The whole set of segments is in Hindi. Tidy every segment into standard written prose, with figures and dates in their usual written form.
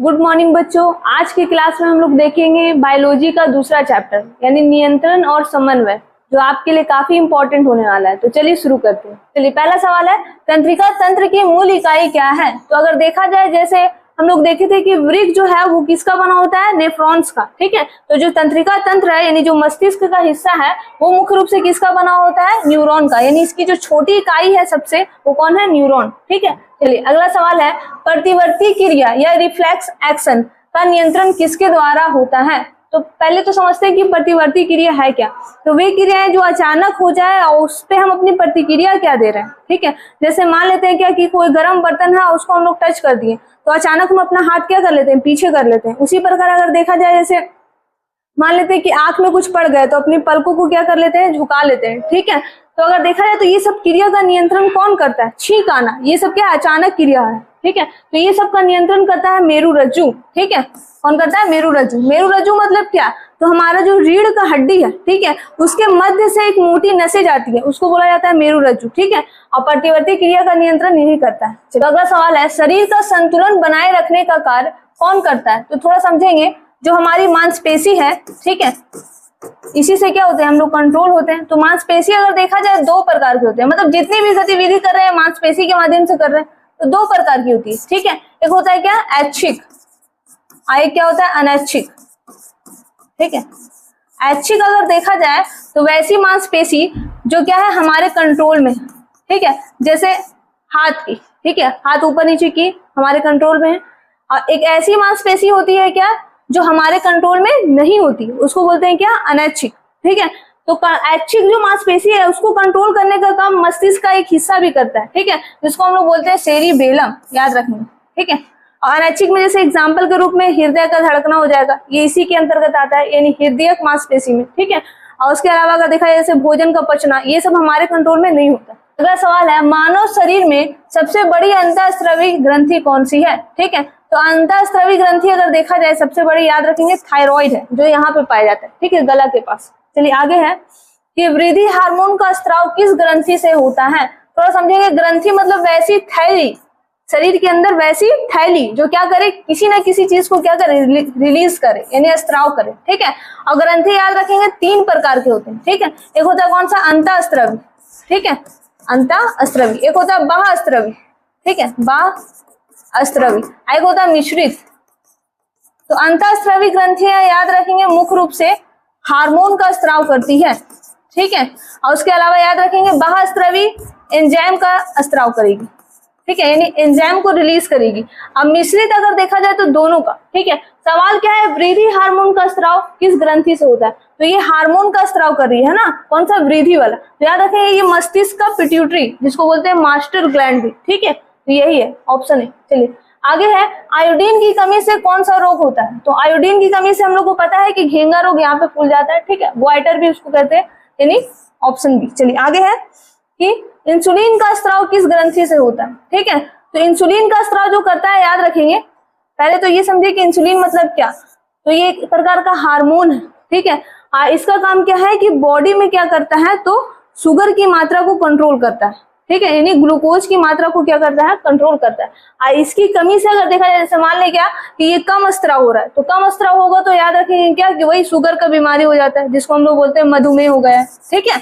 गुड मॉर्निंग बच्चों। आज की क्लास में हम लोग देखेंगे बायोलॉजी का दूसरा चैप्टर यानी नियंत्रण और समन्वय, जो आपके लिए काफी इंपॉर्टेंट होने वाला है। तो चलिए शुरू करते हैं। चलिए पहला सवाल है, तंत्रिका तंत्र की मूल इकाई क्या है? तो अगर देखा जाए, जैसे हम लोग देखे थे कि वृक्क जो है वो किसका बना होता है? नेफ्रॉन्स का। ठीक है, तो जो तंत्रिका तंत्र है यानी जो मस्तिष्क का हिस्सा है वो मुख्य रूप से किसका बना होता है? न्यूरॉन का। यानी इसकी जो छोटी इकाई है सबसे, वो कौन है? न्यूरॉन। ठीक है, चलिए अगला सवाल है, प्रतिवर्ती क्रिया या रिफ्लेक्स एक्शन का नियंत्रण किसके द्वारा होता है? तो पहले तो समझते हैं कि प्रतिवर्ती क्रिया है क्या। तो वे क्रियाएं जो अचानक हो जाए और उस पे हम अपनी प्रतिक्रिया क्या दे रहे हैं। ठीक है, जैसे मान लेते हैं क्या कि कोई गर्म बर्तन है, उसको हम लोग टच कर दिए तो अचानक हम अपना हाथ क्या कर लेते हैं? पीछे कर लेते हैं। उसी प्रकार अगर देखा जाए, जैसे मान लेते हैं कि आंख में कुछ पड़ गए तो अपनी पलकों को क्या कर लेते हैं? झुका लेते हैं। ठीक है, तो अगर देखा जाए तो ये सब क्रिया का नियंत्रण कौन करता है? छींक आना, ये सब क्या अचानक क्रिया है। ठीक है, तो ये सब का नियंत्रण करता है मेरुरज्जु। ठीक है, कौन करता है? मेरुरज्जु। मेरुरज्जु मतलब क्या? तो हमारा जो रीढ़ का हड्डी है, ठीक है, उसके मध्य से एक मोटी नसें जाती है, उसको बोला जाता है मेरुरज्जु। ठीक है, और प्रतिवर्ती क्रिया का नियंत्रण यही करता है। चलो अगला सवाल है, शरीर का संतुलन बनाए रखने का कार्य कौन करता है? तो थोड़ा समझेंगे। जो हमारी मांसपेशी है, ठीक है, इसी से क्या होते हैं? हम लोग कंट्रोल होते हैं। तो मांसपेशी अगर देखा जाए दो प्रकार के होते हैं, मतलब जितनी भी गतिविधि कर रहे हैं मांसपेशी के माध्यम से कर रहे हैं, तो दो प्रकार की होती है। ठीक है, एक होता है क्या? ऐच्छिक, एक क्या होता है? अनैच्छिक। ठीक है, ऐच्छिक अगर देखा जाए तो वैसी मांसपेशी जो क्या है? हमारे कंट्रोल में। ठीक है, जैसे हाथ की, ठीक है, हाथ ऊपर नीचे की हमारे कंट्रोल में है। और एक ऐसी मांसपेशी होती है क्या जो हमारे कंट्रोल में नहीं होती, उसको बोलते हैं क्या? अनैच्छिक। ठीक है, तो ऐच्छिक जो मांसपेशी है उसको कंट्रोल करने का काम मस्तिष्क का एक हिस्सा भी करता है। ठीक है, जिसको हम लोग बोलते हैं सेरिबेलम, याद रखेंगे। ठीक है, और अनैच्छिक में जैसे एग्जाम्पल के रूप में हृदय का धड़कना हो जाएगा, ये इसी के अंतर्गत आता है, यानी हृदयक मांसपेशी में। ठीक है, और उसके अलावा अगर देखा जाए जैसे भोजन का पचना, ये सब हमारे कंट्रोल में नहीं होता। अगला सवाल है, मानव शरीर में सबसे बड़ी अंतःस्रावी ग्रंथि कौन सी है? ठीक है, तो अंतःस्रावी ग्रंथि अगर देखा जाए सबसे बड़ी, याद रखेंगे, थायराइड है, जो यहाँ पे पाया जाता है। ठीक है, गला के पास। चलिए आगे है कि वृद्धि हार्मोन का स्त्राव किस ग्रंथि से होता है? थोड़ा समझेंगे। ग्रंथि मतलब वैसी थैली, शरीर के अंदर वैसी थैली जो क्या करे? किसी ना किसी चीज को क्या करे? रिलीज करे, यानी स्त्राव करे। ठीक है, और ग्रंथि याद रखेंगे तीन प्रकार के होते हैं। ठीक है, एक होता है कौन सा? अंतःस्रावी। ठीक है, अंतःस्रावी। एक होता है बाह्यस्रावी। ठीक है, बाह्यस्रावी। एक होता है मिश्रित। तो अंतःस्रावी ग्रंथियां याद रखेंगे मुख्य रूप से हार्मोन का स्त्राव करती है। ठीक है, और उसके अलावा याद रखेंगे बाह्यस्रावी एंजाइम का स्त्राव करेगी। ठीक है, यानी एंजाइम को रिलीज करेगी। अब मिश्रित अगर देखा जाए तो दोनों का। ठीक है, सवाल क्या है? वृद्धि हार्मोन का स्त्राव किस ग्रंथि से होता है? तो ये हार्मोन का स्त्राव कर रही है ना, कौन सा? वृद्धि वाला। तो याद रखेंगे ये मस्तिष्क का पिट्यूटरी, जिसको बोलते हैं मास्टर ग्लैंड भी। ठीक है, तो यही है, ऑप्शन है। चलिए आगे है, आयोडीन की कमी से कौन सा रोग होता है? तो आयोडीन की कमी से हम लोग को पता है कि घेंगा रोग यहाँ पे फूल जाता है। ठीक है, ग्वाइटर भी उसको कहते हैं, यानी ऑप्शन बी। चलिए आगे है कि इंसुलिन का स्त्राव किस ग्रंथि से होता है? ठीक है, तो इंसुलिन का स्त्राव जो करता है, याद रखेंगे, पहले तो ये समझिए कि इंसुलिन मतलब क्या। तो ये एक प्रकार का हार्मोन है। ठीक है, इसका काम क्या है कि बॉडी में क्या करता है? तो शुगर की मात्रा को कंट्रोल करता है। ठीक है, यानी ग्लूकोज की मात्रा को क्या करता है? कंट्रोल करता है। इसकी कमी से अगर देखा जाए, जैसे मान लें क्या कि ये कम स्त्राव हो रहा है, तो कम स्त्राव होगा तो याद रखेंगे क्या कि वही शुगर का बीमारी हो जाता है, जिसको हम लोग बोलते हैं मधुमेह हो गया है। ठीक है,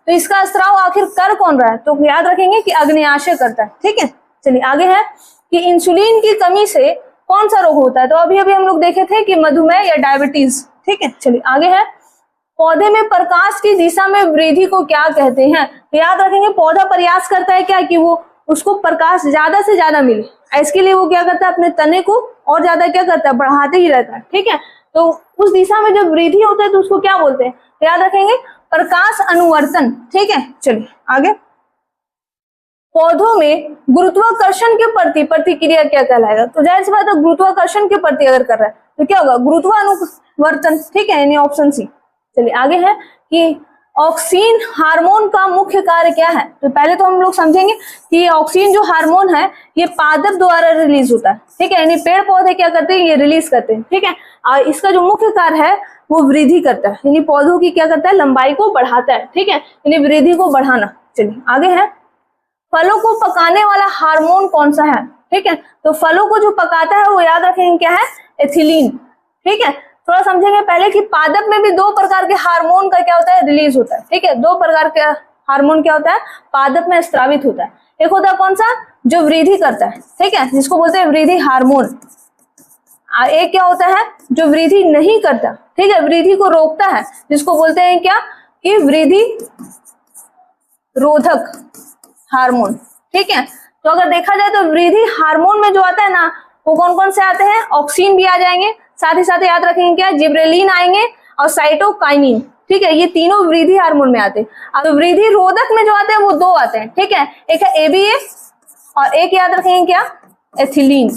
तो इसका स्त्राव आखिर कर कौन रहा है? तो याद रखेंगे कि अग्न्याशय करता है। ठीक है, चलिए आगे है कि इंसुलिन की कमी से कौन सा रोग होता है? तो अभी अभी हम लोग देखे थे कि मधुमेह या डायबिटीज। ठीक है, चलिए आगे है, पौधे में प्रकाश की दिशा में वृद्धि को क्या कहते हैं? तो याद रखेंगे पौधा प्रयास करता है क्या कि वो उसको प्रकाश ज्यादा से ज्यादा मिले। इसके लिए वो क्या करता है? अपने तने को और ज्यादा क्या करता है? बढ़ाते ही रहता है। ठीक है, तो उस दिशा में जब वृद्धि होता है तो उसको क्या बोलते हैं? तो याद रखेंगे प्रकाश अनुवर्तन। ठीक है, चलिए आगे, पौधों में गुरुत्वाकर्षण के प्रति प्रतिक्रिया क्या कहलाएगा? तो जाहिर सी बात है, गुरुत्वाकर्षण के प्रति अगर कर रहा है तो क्या होगा? गुरुत्वानुवर्तन। ठीक है, यानी ऑप्शन सी। चलिए आगे है कि ऑक्सीन हार्मोन का मुख्य कार्य क्या है? तो पहले तो हम लोग समझेंगे कि ऑक्सीन जो हार्मोन है ये पादप द्वारा रिलीज होता है। ठीक है, यानी पेड़ पौधे क्या करते हैं? ये रिलीज करते हैं। ठीक है, और इसका जो मुख्य कार्य है वो वृद्धि करता है, यानी पौधों की क्या करता है? लंबाई को बढ़ाता है। ठीक है, यानी वृद्धि को बढ़ाना। चलिए आगे है, फलों को पकाने वाला हार्मोन कौन सा है? ठीक है। तो फलों को जो पकाता है वो याद रखेंगे क्या है, एथिलीन। ठीक है, थोड़ा समझेंगे पहले कि पादप में भी दो प्रकार के हार्मोन का क्या होता है, रिलीज होता है। ठीक है, दो प्रकार के हार्मोन क्या होता है, पादप में स्रावित होता है। एक होता है कौन सा, जो वृद्धि करता है, ठीक है, जिसको बोलते हैं वृद्धि हार्मोन। एक क्या होता है जो वृद्धि नहीं करता, ठीक है, वृद्धि को रोकता है, जिसको बोलते हैं क्या, कि वृद्धि रोधक हार्मोन। ठीक है, तो अगर देखा जाए तो वृद्धि हार्मोन में जो आता है ना, वो कौन कौन से आते हैं, ऑक्सिन भी आ जाएंगे, साथ ही साथ याद रखेंगे क्या, जिब्रेलिन आएंगे और साइटोकाइनिन। ठीक है, ये तीनों वृद्धि हार्मोन में आते हैं। तो वृद्धि रोधक में जो आते हैं वो दो आते हैं। ठीक है, एक है एबीए और एक याद रखेंगे क्या, एथिलीन।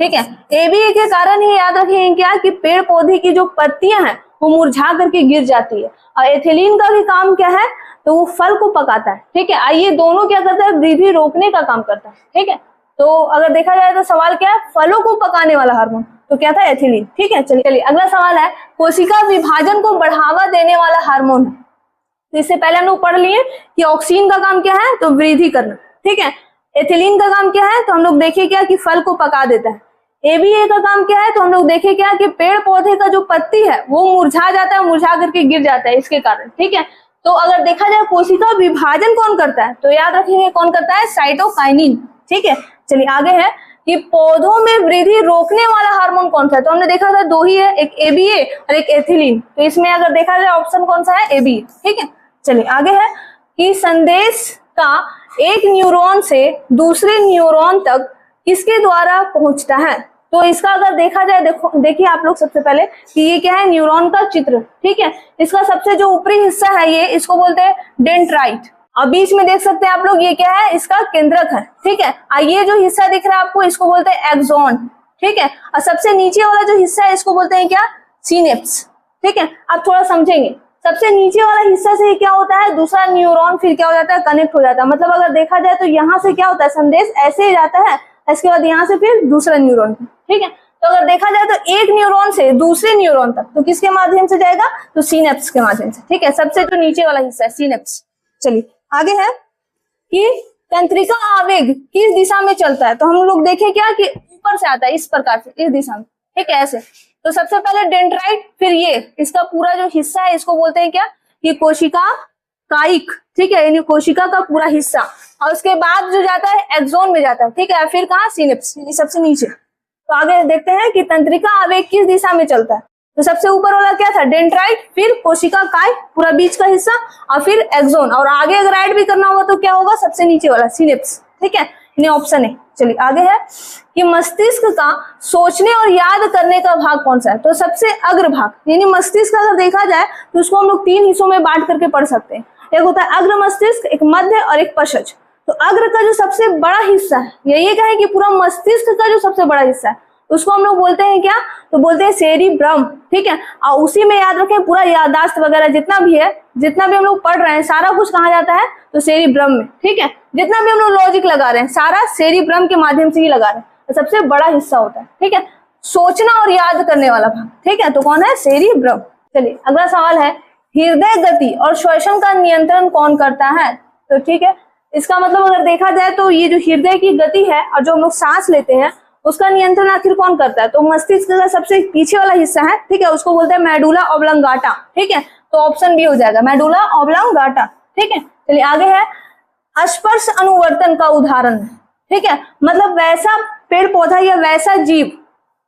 ठीक है, एबीए के कारण ही याद रखेंगे क्या, कि पेड़ पौधे की जो पत्तियां हैं वो मुरझा करके गिर जाती है। और एथिलीन का भी काम क्या है, तो वो फल को पकाता है। ठीक है, आइए दोनों क्या करता है, वृद्धि रोकने का काम करता है। ठीक है, तो अगर देखा जाए तो सवाल क्या है, फलों को पकाने वाला हार्मोन, तो क्या था, एथिलीन। ठीक है, चलिए अगला सवाल है, कोशिका विभाजन को बढ़ावा देने वाला हार्मोन। तो इससे पहले हम लोग पढ़ लिए कि ऑक्सीन का काम क्या है, तो वृद्धि करना। ठीक है, एथिलीन का काम क्या है, तो हम लोग देखे क्या, कि फल को पका देता है। एबीए का काम क्या है, तो हम लोग देखे क्या, कि पेड़ पौधे का जो पत्ती है वो मुरझा जाता है, मुरझा करके गिर जाता है इसके कारण। ठीक है, तो अगर देखा जाए कोशिका विभाजन कौन करता है, तो याद रखेंगे कौन करता है, साइटोकाइनिन। ठीक है, चलिए आगे है कि पौधों में वृद्धि रोकने वाला हार्मोन कौन सा है, तो हमने देखा था दो ही है, एक एबीए और एक एथिलीन। तो इसमें अगर देखा जाए ऑप्शन कौन सा है, एबीए। ठीक है, चलिए आगे है कि संदेश का एक न्यूरॉन से दूसरे न्यूरॉन तक किसके द्वारा पहुंचता है। तो इसका अगर देखा जाए, देखिए आप लोग सबसे पहले कि ये क्या है, न्यूरॉन का चित्र। ठीक है, इसका सबसे जो ऊपरी हिस्सा है ये, इसको बोलते हैं डेंड्राइट। और बीच में देख सकते हैं आप लोग, ये क्या है, इसका केंद्रक है। ठीक है, और ये जो हिस्सा दिख रहा है आपको, इसको बोलते हैं एक्सॉन। ठीक है, और सबसे नीचे वाला जो हिस्सा है, इसको बोलते हैं क्या, सिनेप्स। ठीक है, आप थोड़ा समझेंगे, सबसे नीचे वाला हिस्सा से क्या होता है, दूसरा न्यूरॉन फिर क्या हो जाता है, कनेक्ट हो जाता है। मतलब अगर देखा जाए तो यहाँ से क्या होता है, संदेश ऐसे ही जाता है, इसके बाद यहाँ से फिर दूसरा न्यूरॉन। ठीक है, तो अगर देखा जाए तो एक न्यूरॉन से दूसरे न्यूरॉन तक, तो किसके माध्यम से जाएगा, तो सिनेप्स के माध्यम से। ठीक है, सबसे जो नीचे वाला हिस्सा है सिनेप्स। चलिए आगे है कि तंत्रिका आवेग किस दिशा में चलता है। तो हम लोग देखें क्या, कि ऊपर से आता है इस प्रकार से, इस दिशा में। ठीक है, ऐसे। तो सबसे पहले डेंड्राइट, फिर ये इसका पूरा जो हिस्सा है, इसको बोलते हैं क्या, कि कोशिका कायिक। ठीक है, यानी कोशिका का पूरा हिस्सा। और उसके बाद जो जाता है एक्सॉन में जाता है। ठीक है, फिर कहाँ, सिनेप्स, सबसे नीचे। तो आगे देखते हैं कि तंत्रिका आवेग किस दिशा में चलता है। तो सबसे ऊपर वाला क्या था, डेंड्राइट, फिर कोशिका काय, पूरा बीच का हिस्सा, और फिर एक्सॉन। और आगे अगर ऐड भी करना होगा तो क्या होगा, सबसे नीचे वाला सिनेप्स। ठीक है, ये ऑप्शन है। चलिए आगे है कि मस्तिष्क का सोचने और याद करने का भाग कौन सा है। तो सबसे अग्र भाग, यानी मस्तिष्क अगर देखा जाए तो उसको हम लोग तीन हिस्सों में बांट करके पढ़ सकते हैं। एक होता है अग्र मस्तिष्क, एक मध्य और एक पश्च। तो अग्र का जो सबसे बड़ा हिस्सा है, ये कहें कि पूरा मस्तिष्क का जो सबसे बड़ा हिस्सा है, उसको हम लोग बोलते हैं क्या, तो बोलते हैं सेरिब्रम। ठीक है, और उसी में याद रखें पूरा याददाश्त वगैरह जितना भी है, जितना भी हम लोग पढ़ रहे हैं, सारा कुछ कहाँ जाता है, तो सेरिब्रम में। ठीक है, जितना भी हम लोग लॉजिक लगा रहे हैं, सारा सेरिब्रम के माध्यम से ही लगा रहे हैं, तो सबसे बड़ा हिस्सा होता है। ठीक है, सोचना और याद करने वाला भाग। ठीक है, तो कौन है, सेरिब्रम। चलिए अगला सवाल है, हृदय गति और श्वसन का नियंत्रण कौन करता है। तो ठीक है, इसका मतलब अगर देखा जाए तो ये जो हृदय की गति है और जो हम लोग सांस लेते हैं, उसका नियंत्रण आखिर कौन करता है। तो मस्तिष्क का सबसे पीछे वाला हिस्सा है। ठीक है, उसको बोलते हैं मेडुला ऑब्लंगाटा। ठीक है, तो ऑप्शन बी हो जाएगा, मेडुला ऑब्लंगाटा। ठीक है, चलिए आगे है, स्पर्श अनुवर्तन का उदाहरण है। ठीक है, मतलब वैसा पेड़ पौधा या वैसा जीव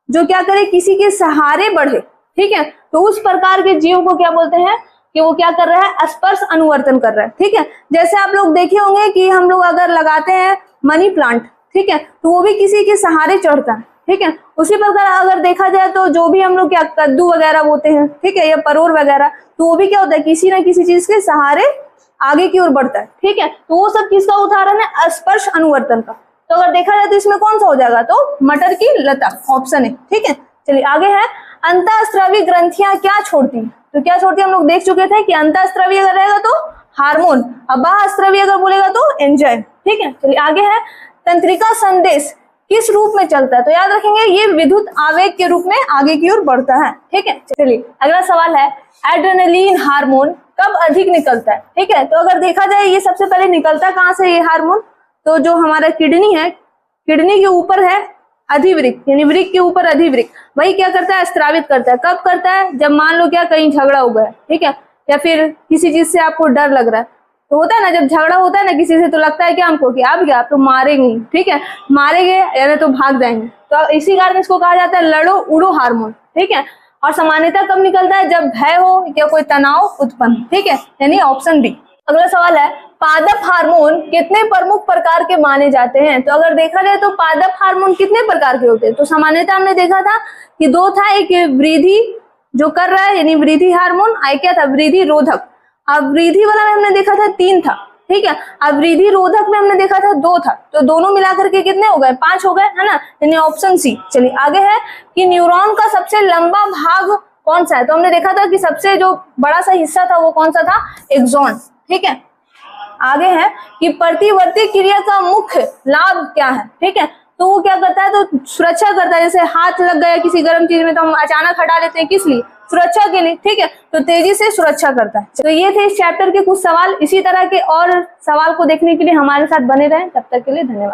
जो क्या करे, किसी के सहारे बढ़े। ठीक है, तो उस प्रकार के जीव को क्या बोलते हैं, कि वो क्या कर रहा है, स्पर्श अनुवर्तन कर रहा है। ठीक है, जैसे आप लोग देखे होंगे कि हम लोग अगर लगाते हैं मनी प्लांट, ठीक है, तो वो भी किसी के सहारे चढ़ता है। ठीक है, उसी प्रकार अगर देखा जाए तो जो भी हम लोग क्या कद्दू वगैरह बोते हैं, ठीक है, या परोर वगैरह, तो वो भी क्या होता है, किसी ना किसी चीज के सहारे आगे की ओर बढ़ता है। ठीक है, तो वो सब किसका उदाहरण है, स्पर्श अनुवर्तन का। तो अगर देखा जाए तो इसमें कौन सा हो जाएगा, तो मटर की लता, ऑप्शन है। ठीक है, चलिए आगे है, अंतःस्रावी ग्रंथियां क्या छोड़ती है। तो क्या छोड़ती है, हम लोग देख चुके थे कि अंतःस्रावी अगर रहेगा तो हार्मोन, और बाह्यस्रावी अगर बोलेगा तो एंजाइम। ठीक है, चलिए आगे है, तंत्रिका संदेश किस रूप में चलता है। तो याद रखेंगे ये विद्युत आवेग के रूप में आगे की ओर बढ़ता है। ठीक है, चलिए अगला सवाल है, एड्रेनलिन हार्मोन कब अधिक निकलता है। ठीक है, तो अगर देखा जाए ये सबसे पहले निकलता कहाँ से, ये हार्मोन, तो जो हमारा किडनी है, किडनी के ऊपर है अधिवृक्क, यानी वृक्क के ऊपर अधिवृक्क, वही क्या करता है, स्त्रावित करता है। कब करता है, जब मान लो क्या कहीं झगड़ा हो गया, ठीक है, या फिर किसी चीज से आपको डर लग रहा है, तो होता है ना जब झगड़ा होता है ना किसी से, तो लगता है कि हमको कि अब क्या, आप तो मारेंगे, ठीक है, मारेंगे यानी तो भाग जाएंगे, तो इसी कारण इसको कहा जाता है लड़ो उड़ो हार्मोन, ठीक है। और सामान्यतः कब निकलता है, जब भय हो या कोई तनाव उत्पन्न, ठीक है, यानी ऑप्शन बी। अगला सवाल है, पादप हार्मोन कितने प्रमुख प्रकार के माने जाते हैं। तो अगर देखा जाए तो पादप हार्मोन कितने प्रकार के होते हैं, तो सामान्यतः हमने देखा था कि दो था, एक वृद्धि जो कर रहा है यानी वृद्धि हार्मोन, आई क्या था, वृद्धि रोधक। अब वृद्धि वाला में हमने देखा था 3 था, ठीक है, अब वृद्धि रोधक में हमने देखा था 2 था, तो दोनों मिलाकर के कितने हो गए, 5 हो गए, है ना, यानी ऑप्शन सी। चलिए आगे है कि न्यूरॉन का सबसे लंबा भाग कौन सा है। तो हमने देखा था कि सबसे जो बड़ा सा हिस्सा था वो कौन सा था, एक्सॉन, ठीक है। आगे है कि प्रतिवर्ती क्रिया का मुख्य लाभ क्या है, ठीक है, तो वो क्या करता है, तो सुरक्षा करता है। जैसे हाथ लग गया किसी गर्म चीज में तो हम अचानक हटा लेते हैं, किस लिए, सुरक्षा के लिए, ठीक है, तो तेजी से सुरक्षा करता है। तो ये थे इस चैप्टर के कुछ सवाल। इसी तरह के और सवाल को देखने के लिए हमारे साथ बने रहें। तब तक के लिए धन्यवाद।